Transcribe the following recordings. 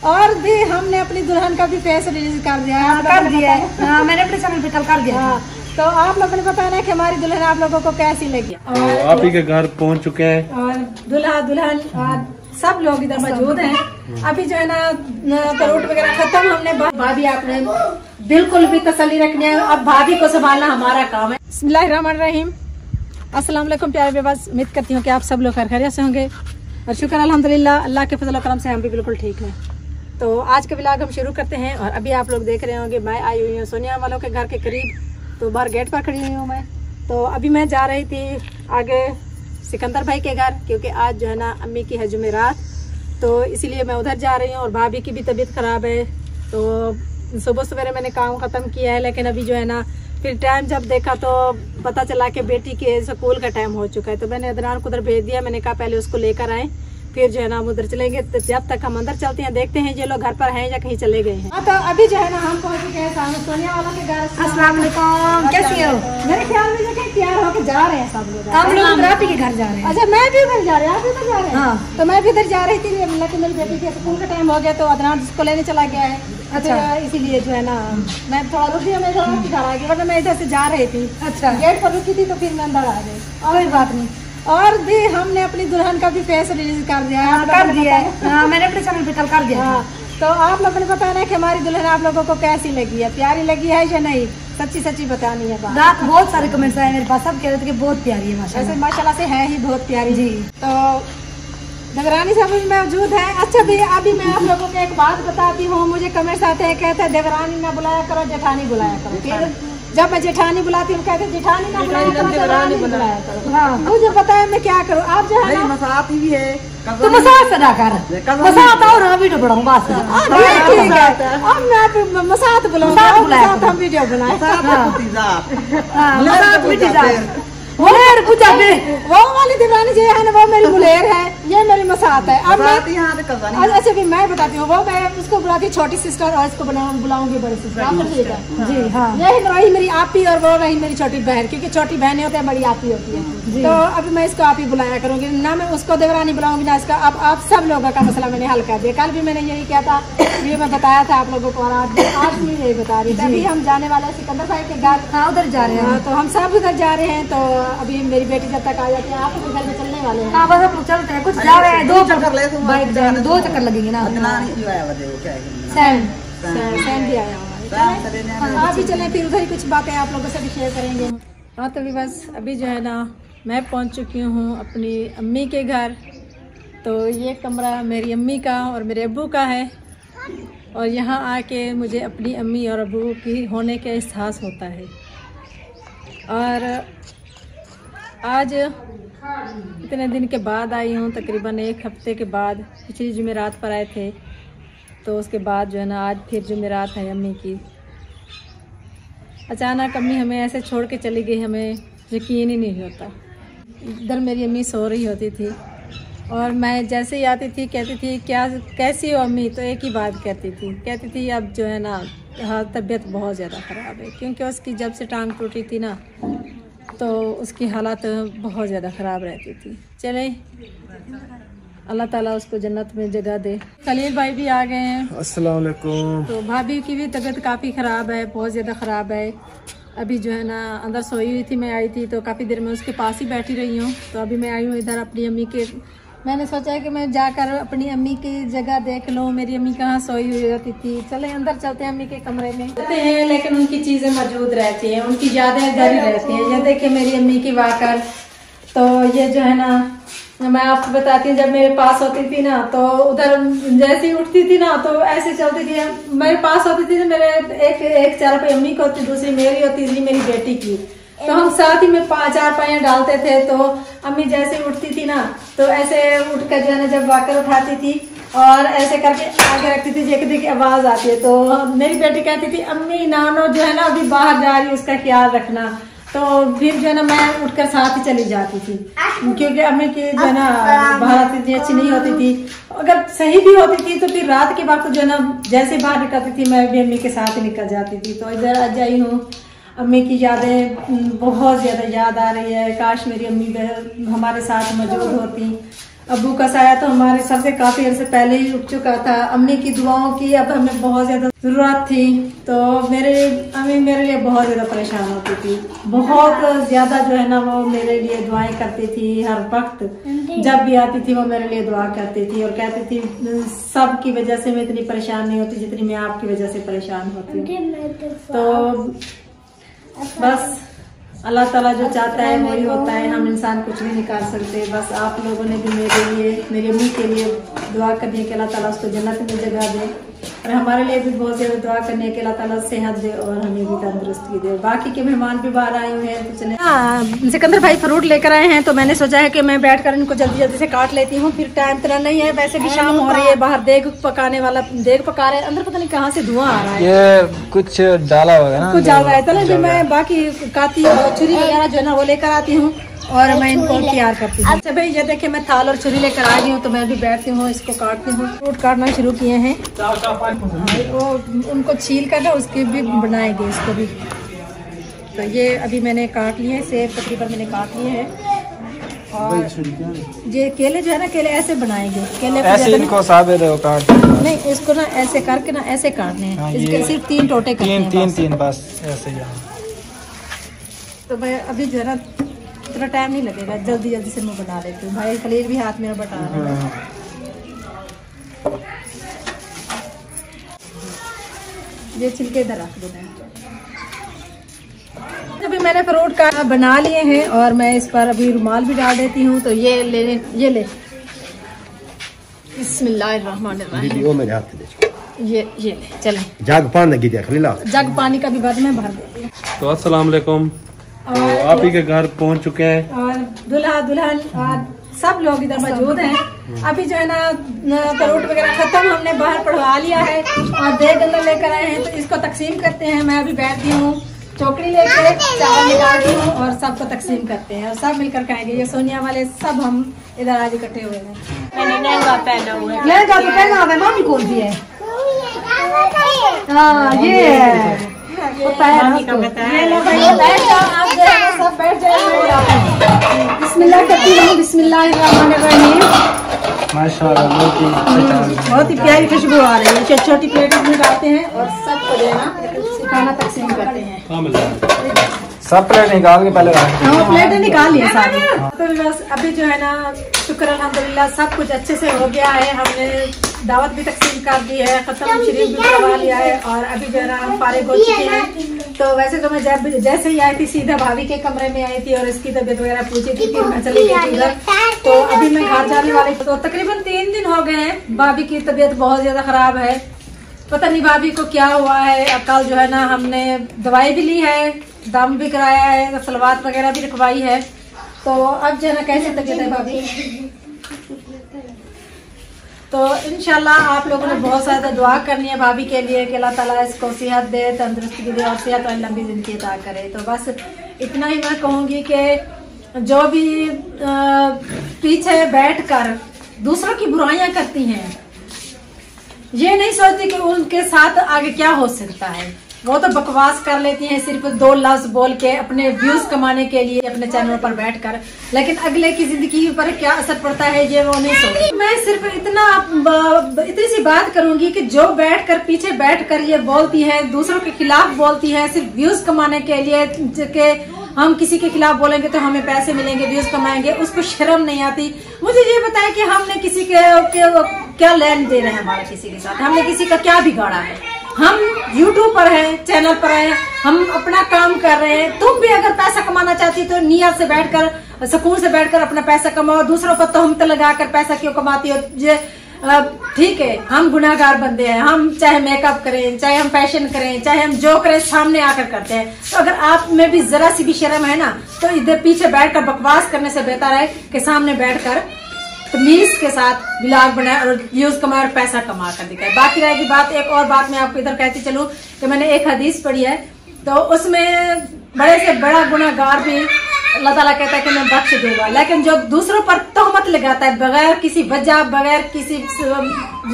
और भी हमने अपनी दुल्हन का भी फेस रिलीज कर दिया है। कर दिया है। मैंने अपने चैनल पे कल कर दिया। तो आप लोगों ने बताना है कि हमारी दुल्हन आप लोगों को कैसी लगी। और आप ही के घर पहुंच चुके हैं और दूल्हा दुल्हन और सब लोग इधर मौजूद हैं। अभी जो है ना करोट वगैरह खत्म, हमने भाभी आपने बिल्कुल भी तसल्ली रखनी है, अब भाभी को संभालना हमारा काम है। बिस्मिल्लाहिर्रहमानिर्रहीम, अस्सलाम वालेकुम प्यारे व्यूअर्स, उम्मीद करती हूँ कि आप सब लोग खैरियत से होंगे और शुक्र अल्हम्दुलिल्लाह अल्लाह के फजल करम से हम भी बिल्कुल ठीक हैं। तो आज का व्लॉग हम शुरू करते हैं। और अभी आप लोग देख रहे होंगे मैं आई हुई हूँ सोनिया वालों के घर के करीब, तो बाहर गेट पर खड़ी हुई हूँ मैं। तो अभी मैं जा रही थी आगे सिकंदर भाई के घर, क्योंकि आज जो है ना अम्मी की है जुमेरात, तो इसीलिए मैं उधर जा रही हूँ। और भाभी की भी तबीयत ख़राब है, तो सुबह सवेरे मैंने काम ख़त्म किया है, लेकिन अभी जो है ना फिर टाइम जब देखा तो पता चला कि बेटी के स्कूल का टाइम हो चुका है। तो मैंने अदनान को उधर भेज दिया, मैंने कहा पहले उसको लेकर आए, फिर जो है ना हम उधर चलेंगे। तो जब तक हम अंदर चलते हैं देखते हैं ये लोग घर पर हैं या कहीं चले गए हैं। तो अभी जो है ना हम पहुंच चुके हैं सामने सोनिया वाला के घर। अस्सलाम वालेकुम, कैसी हो? मेरे ख्याल में जो तैयार होकर जा रहे हैं सब लोग। हम लोग आप ही के घर जा रहे हैं। अच्छा, मैं भी उधर जा रही हूँ, आप भी उधर जा रहे हैं? हाँ। तो मैं भी इधर जा रही थी, लेकिन मेरी बेटी के स्कूल का टाइम हो गया तो अदनान उसको लेने चला गया है। अच्छा, इसीलिए जो है ना मैं थोड़ा रुकी, मैं घर आ गई, वरना मैं इधर से जा रही थी। अच्छा, गेट पर रुकी थी तो फिर मैं अंदर आ गई। कोई बात नहीं। और भी हमने अपनी दुल्हन का भी फेस रिलीज कर दिया है। कर दिया है। मैंने अपने चैनल पे कल कर दिया। तो आप लोगों ने बताना है कि हमारी दुल्हन आप लोगों को कैसी लगी है, प्यारी लगी है या नहीं, सच्ची सच्ची बतानी है बात। रात बहुत सारे कमेंट्स आए मेरे पास, सब कह रहे थे कि बहुत प्यारी है माशाल्लाह। माशाल्लाह से है ही बहुत प्यारी जी। तो देवरानी साहब भी मौजूद है। अच्छा भी अभी मैं आप लोगों को एक बात बताती हूँ, मुझे कमेंट्स आते हैं, कहते हैं देवरानी ना बुलाया करो, जेठानी बुलाया करो। फिर जब मैं जेठानी बुलाती हूँ कहते जेठानी ना बुलाया करो, देवरानी बुलाया करो। हाँ, मुझे पता है मैं क्या करूँ। आप जो है ना मसात ही है तो मसाज अदा कर, मसाज और हम वीडियो बनाऊँ बस। ठीक है, अब मैं मसात बुलाऊंगा, हम वीडियो बनाए। वो वाली दीवानी जो है ना वो मेरी मुलेर है, ये मेरी मसात है। अब अच्छा भी मैं बताती हूँ, वो मैं उसको बुलाती हूँ छोटी सिस्टर और इसको बुलाऊंगी बड़ी सिस्टर। आपको ठीक है जी? हाँ, यही रही मेरी आपी और वो रही मेरी छोटी बहन, क्योंकि छोटी बहनें होती है बड़ी आपी होती है। तो अभी मैं इसको आपी बुलाया करूंगी, ना मैं उसको देवरानी बुलाऊंगी ना इसका। अब आप सब लोगों का मसला मैंने हल कर दिया। कल भी मैंने यही किया था, ये मैं बताया था आप लोगों को, और आज भी यही बता रही थी। अभी हम जाने वाले हैं सिकंदर भाई के घर। हाँ, उधर जा रहे हैं, तो हम सब उधर जा रहे हैं। तो अभी मेरी बेटी जब तक आ जाती है, आप घर में चलने वाले हैं? हाँ, बस हम चलते हैं, कुछ जा रहे हैं, 2 चक्कर लगेंगे ना। सैंड भी आया हुआ, आप भी चलें, फिर उधर ही कुछ बातें आप लोगों से भी शेयर करेंगे। हाँ, तो भी बस अभी जो है ना मैं पहुंच चुकी हूँ अपनी अम्मी के घर। तो ये कमरा मेरी अम्मी का और मेरे अब्बू का है, और यहाँ आके मुझे अपनी अम्मी और अब्बू की होने का एहसास होता है। और आज इतने दिन के बाद आई हूँ, तकरीबन 1 हफ्ते के बाद। पिछली जुमेरात पर आए थे, तो उसके बाद जो है ना आज फिर जुमेरात है अम्मी की। अचानक अम्मी हमें ऐसे छोड़ के चली गई, हमें यकीन ही नहीं होता। इधर मेरी अम्मी सो रही होती थी, और मैं जैसे ही आती थी कहती थी क्या कैसी हो अम्मी, तो एक ही बात कहती थी अब जो है ना हाँ तबीयत बहुत ज़्यादा ख़राब है, क्योंकि उसकी जब से टांग टूटी थी ना तो उसकी हालत बहुत ज़्यादा ख़राब रहती थी। चले अल्लाह ताला उसको जन्नत में जगह दे। खलील भाई भी आ गए हैं। अस्सलाम वालेकुम। तो भाभी की भी तबीयत काफ़ी ख़राब है, बहुत ज़्यादा ख़राब है। अभी जो है ना अंदर सोई हुई थी, मैं आई थी तो काफ़ी देर में उसके पास ही बैठी रही हूँ। तो अभी मैं आई हूँ इधर अपनी अम्मी के, मैंने सोचा है कि मैं जाकर अपनी अम्मी की जगह देख लूँ, मेरी अम्मी कहाँ सोई हुई रहती थी। चले अंदर चलते हैं अम्मी के कमरे में, रहते हैं लेकिन उनकी चीज़ें मौजूद रहती हैं, उनकी यादें इधर ही रहती हैं। ये देखिए मेरी अम्मी की वाकर, तो ये जो है ना मैं आपको बताती हूँ, जब मेरे पास होती थी ना तो उधर जैसे ही उठती थी ना तो ऐसे चलती थी, मेरे पास होती थी, मेरे एक चार पे अम्मी को होती, दूसरी मेरी होती थी, मेरी बेटी की। तो हम साथ ही में 4 पाइयाँ डालते थे। तो अम्मी जैसे उठती थी ना तो ऐसे उठ कर जो है ना जब वाकर उठाती थी और ऐसे करके आगे रखती थी, देखती की आवाज आती है। तो मेरी बेटी कहती थी अम्मी नानो जो है ना अभी बाहर जा रही, उसका ख्याल रखना। तो फिर जो है ना मैं उठकर साथ ही चली जाती थी, क्योंकि अम्मी की जो है ना हालत इतनी अच्छी नहीं होती थी। अगर सही भी होती थी तो फिर रात के वक्त जो है ना जैसे बाहर निकलती थी मैं भी अम्मी के साथ ही निकल जाती थी। तो इधर आज आई हूँ, अम्मी की यादें बहुत ज़्यादा याद आ रही है। काश मेरी अम्मी हमारे साथ मौजूद होती। अब्बू का साया तो हमारे सर से काफी अर्से पहले ही उठ चुका था। अम्मी की दुआओं की अब हमें बहुत ज्यादा जरूरत थी, तो अम्मी मेरे लिए बहुत ज्यादा परेशान होती थी। बहुत ज्यादा जो है ना वो मेरे लिए दुआएं करती थी। हर वक्त जब भी आती थी वो मेरे लिए दुआ करती थी और कहती थी सब की वजह से मैं इतनी परेशान नहीं होती जितनी मैं आपकी वजह से परेशान होती हूँ। तो बस अल्लाह ताला जो चाहता है वही होता है, हम इंसान कुछ नहीं निकाल सकते। बस आप लोगों ने भी मेरे लिए, मेरी अम्मी के लिए दुआ करने के अल्लाह ताला उसको जन्नत में जगह दे, और हमारे लिए भी बहुत ज्यादा दुआ करने के अल्लाह ताला सेहत दे और हमें भी तंदुरुस्ती दे। बाकी के मेहमान भी बाहर आए हुए हैं तो चले। सिकंदर भाई फ्रूट लेकर आए हैं तो मैंने सोचा है कि मैं बैठकर इनको जल्दी जल्दी से काट लेती हूँ, फिर टाइम इतना नहीं है। वैसे भी शाम हो रही है, बाहर देग पकाने वाला देग पका रहे हैं, अंदर पता नहीं कहाँ से धुआं आ रहा है। ये कुछ डाला हुआ है ना, कुछ डाल रहा है। चलो मैं बाकी काती और छुरी वगैरह जो है ना वो लेकर आती हूँ और मैं इनको तैयार करती हूँ। अच्छा भाई ये देखिए मैं थाल और छुरी लेकर आ गई हूँ, तो मैं भी बैठती हूँ, इसको काटती हूँ। फ्रूट काटना शुरू किए हैं, वो उनको छील कर ना उसके भी बनाएंगे इसको भी। तो ये अभी मैंने काट लिए, सेब तकरीबन मैंने काट लिए हैं। और ये केले जो है ना, केले ऐसे बनाएंगे, केले ऐसे इनको साबित है काट नहीं, इसको ना ऐसे करके ना ऐसे काटने हैं। इसके सिर्फ 3 टोटे करने हैं, तीन बस ऐसे ही। तो मैं अभी जो है ना इतना टाइम नहीं लगेगा, जल्दी जल्दी से मैं बना लेती हूँ। भाई खलील भी हाथ में बटा रहा है। ये छिलके इधर रख देना। अभी मैंने फ्रूट का बना लिए हैं और मैं इस पर अभी रुमाल भी डाल देती हूँ। तो ये ले बिस्मिल्लाहिर्रहमानिर्रहीम। वीडियो में जाते देखो। ये ले चले। जग पानी लगी देख लीला, जग पानी का भी बाद में भर देती हूँ। तो अस्सलाम वालेकुम, तो आप ही के घर पहुंच चुके हैं और दूल्हा दुल्हन और सब लोग इधर मौजूद हैं। अभी जो है ना फ्रूट वगैरह खत्म, हमने बाहर पढ़वा लिया है और देग अंदर लेकर आए हैं, तो इसको तकसीम करते हैं। मैं अभी बैठती हूँ, चौकड़ी लेकर चावल निकालती हूँ और सबको तकसीम करते हैं और सब मिलकर खाएंगे। ये सोनिया वाले सब हम इधर आज इकट्ठे हुए हैं। लहंगा पहना हुआ है, लहंगा तो पहना हुआ है। मामी कौन सी है? हाँ ये है, सब बैठ जाए। बिस्मिल्लाह करती हूँ, बिस्मिल्लाहिर्रहमानिर्रहीम। माशाल्लाह बहुत ही प्यारी खुशबू आ रही है। छोटी छोटी प्लेट में डालते हैं और सबको जो है ना खाना तकसीम करते हैं। सब प्लेट निकाल के पहले हम प्लेटें निकाल लिए सारी। तो बस अभी जो है ना शुक्र अल्हम्दुलिल्लाह सब कुछ अच्छे से हो गया है। हमने दावत भी तकसीम कर दी है, खत्म शरीफ भी करवा लिया है और अभी जो है ना हम फारिग हो चुके हैं। तो वैसे तो मैं जब जैसे ही आई थी सीधा भाभी के कमरे में आई थी और इसकी तबीयत वगैरह पूछी थी, फिर मैं चली गई थी उधर। तो अभी मैं घर जाने वाली, तो तकरीबन 3 दिन हो गए हैं। भाभी की तबीयत बहुत ज्यादा खराब है, पता नहीं भाभी को क्या हुआ है। कल जो है ना हमने दवाई भी ली है, दम भी कराया है, सलवात वगैरह भी रखवाई है। तो अब जो है ना कैसे तबीयत है भाभी? तो इंशाल्लाह आप लोगों ने बहुत ज्यादा दुआ करनी है भाभी के लिए कि अल्लाह ताला इसको सेहत दे, तंदुरुस्ती दे और सेहत और लंबी जिंदगी अता करे। तो बस इतना ही मैं कहूँगी कि जो भी पीछे बैठकर दूसरों की बुराइयां करती हैं, ये नहीं सोचती कि उनके साथ आगे क्या हो सकता है। वो तो बकवास कर लेती हैं सिर्फ 2 लफ्ज बोल के अपने व्यूज कमाने के लिए अपने चैनल पर बैठकर, लेकिन अगले की जिंदगी पर क्या असर पड़ता है ये वो नहीं सोचती। मैं सिर्फ इतनी सी बात करूंगी कि जो बैठकर पीछे बैठकर ये बोलती है, दूसरों के खिलाफ बोलती है सिर्फ व्यूज कमाने के लिए कि हम किसी के खिलाफ बोलेंगे तो हमें पैसे मिलेंगे, व्यूज कमाएंगे, उसको शर्म नहीं आती। मुझे ये बताए कि हमने किसी के क्या लेन देन है हमारा किसी के साथ, हमने किसी का क्या बिगाड़ा है। हम YouTube पर हैं, चैनल पर हैं, हम अपना काम कर रहे हैं। तुम भी अगर पैसा कमाना चाहती तो नियत से बैठकर, सुकून से बैठकर अपना पैसा कमाओ। दूसरों पर तोहमत लगाकर पैसा क्यों कमाती हो? ठीक है, हम गुनाहगार बंदे हैं, हम चाहे मेकअप करें, चाहे हम फैशन करें, चाहे हम जो करें सामने आकर करते हैं। तो अगर आप में भी जरा सी भी शर्म है ना, तो इधर पीछे बैठकर बकवास करने से बेहतर है कि सामने बैठकर तमीज के साथ ब्लॉग बनाए और व्यूज कमाए और पैसा कमा कर दिखाए। बाकी रहेगी बात, एक और बात मैं आपको इधर कहती चलूं कि मैंने एक हदीस पढ़ी है, तो उसमें बड़े से बड़ा गुनाहगार भी अल्लाह ताला कहता है कि मैं बख्श दूंगा, लेकिन जो दूसरों पर तोहमत लगाता है बगैर किसी वजह, बगैर किसी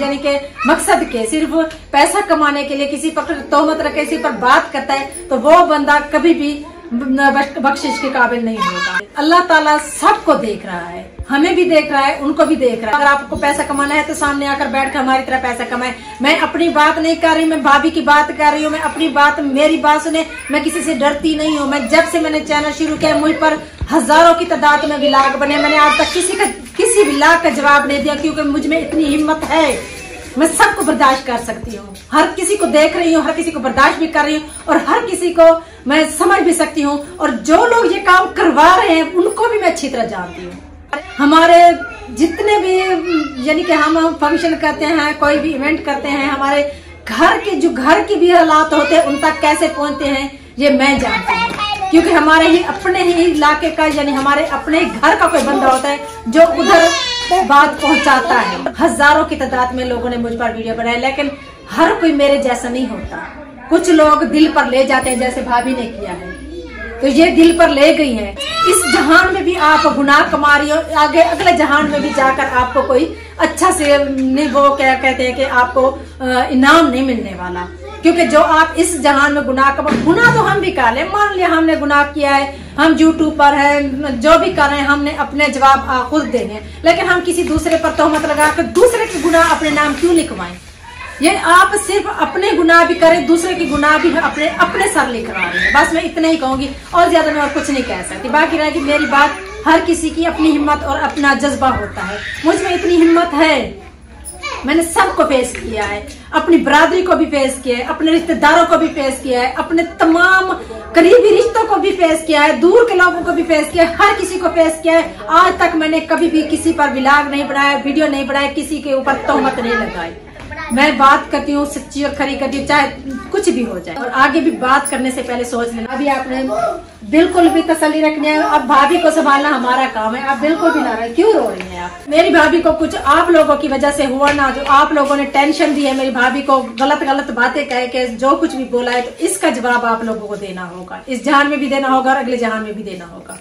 यानी के मकसद के, सिर्फ पैसा कमाने के लिए किसी पर तोहमत रखे, किसी पर बात करता है, तो वो बंदा कभी भी बख्शिश के काबिल नहीं होगा। अल्लाह ताला सबको देख रहा है, हमें भी देख रहा है, उनको भी देख रहा है। अगर आपको पैसा कमाना है तो सामने आकर बैठ कर हमारी तरह पैसा कमाए। मैं अपनी बात नहीं कर रही, मैं भाभी की बात कर रही हूँ। मैं अपनी बात, मेरी बात सुने, मैं किसी से डरती नहीं हूँ। मैं जब से मैंने चैनल शुरू किया, मुझ पर हजारों की तादाद में व्लॉग बने। मैंने आज तक किसी व्लॉग का जवाब नहीं दिया, क्योंकि मुझ में इतनी हिम्मत है। मैं सबको बर्दाश्त कर सकती हूँ, हर किसी को देख रही हूँ, हर किसी को बर्दाश्त भी कर रही हूँ और हर किसी को मैं समझ भी सकती हूँ। और जो लोग ये काम करवा रहे हैं उनको भी मैं अच्छी तरह जानती हूँ। हमारे जितने भी यानी कि हम फंक्शन करते हैं, कोई भी इवेंट करते हैं, हमारे घर के भी हालात होते हैं, उन तक कैसे पहुंचते हैं ये मैं जानती हूँ। क्योंकि हमारे ही अपने ही इलाके का यानी हमारे अपने घर का कोई बंदा होता है जो उधर बात पहुंचाता है। हजारों की तादाद में लोगों ने मुझ पर वीडियो बनाए, लेकिन हर कोई मेरे जैसा नहीं होता। कुछ लोग दिल पर ले जाते हैं, जैसे भाभी ने किया है, तो ये दिल पर ले गई है। इस जहान में भी आप गुनाह कमा रही हो, आगे अगले जहान में भी जाकर आपको कोई अच्छा से नहीं, वो क्या कहते हैं कि आपको इनाम नहीं मिलने वाला। क्योंकि जो आप इस जहान में गुनाह तो हम भी कर ले, मान लिया हमने गुनाह किया है, हम यूट्यूब पर है, जो भी कर रहे हैं, हमने अपने जवाब खुद देने, लेकिन हम किसी दूसरे पर तोहमत लगा कर दूसरे के गुनाह अपने नाम क्यों लिखवाएं? ये आप सिर्फ अपने गुनाह भी करें, दूसरे की गुनाह भी अपने सर लिखवा रहे हैं। बस मैं इतना ही कहूंगी, और ज्यादा मैं और कुछ नहीं कह सकती। बाकी रहेगी मेरी बात, हर किसी की अपनी हिम्मत और अपना जज्बा होता है। मुझ में इतनी हिम्मत है, मैंने सबको फेस किया है, अपनी बरादरी को भी फेस किया है, अपने रिश्तेदारों को भी फेस किया है, अपने तमाम करीबी रिश्तों को भी फेस किया है, दूर के लोगों को भी फेस किया है, हर किसी को फेस किया है। आज तक मैंने कभी भी किसी पर व्लॉग नहीं बनाया, वीडियो नहीं बनाया, किसी के ऊपर तोहमत नहीं लगाई। मैं बात करती हूँ सच्ची और खरी करती हूँ, चाहे कुछ भी हो जाए। और आगे भी बात करने से पहले सोच लेना। अभी आपने बिल्कुल भी तसल्ली रखनी है। अब भाभी को संभालना हमारा काम है। आप बिल्कुल भी ना रहे, क्यों रो रही हैं आप? मेरी भाभी को कुछ आप लोगों की वजह से हुआ ना, जो आप लोगों ने टेंशन दी है मेरी भाभी को, गलत बातें कह के जो कुछ भी बोला है, तो इसका जवाब आप लोगों को देना होगा। इस जहान में भी देना होगा और अगले जहान में भी देना होगा।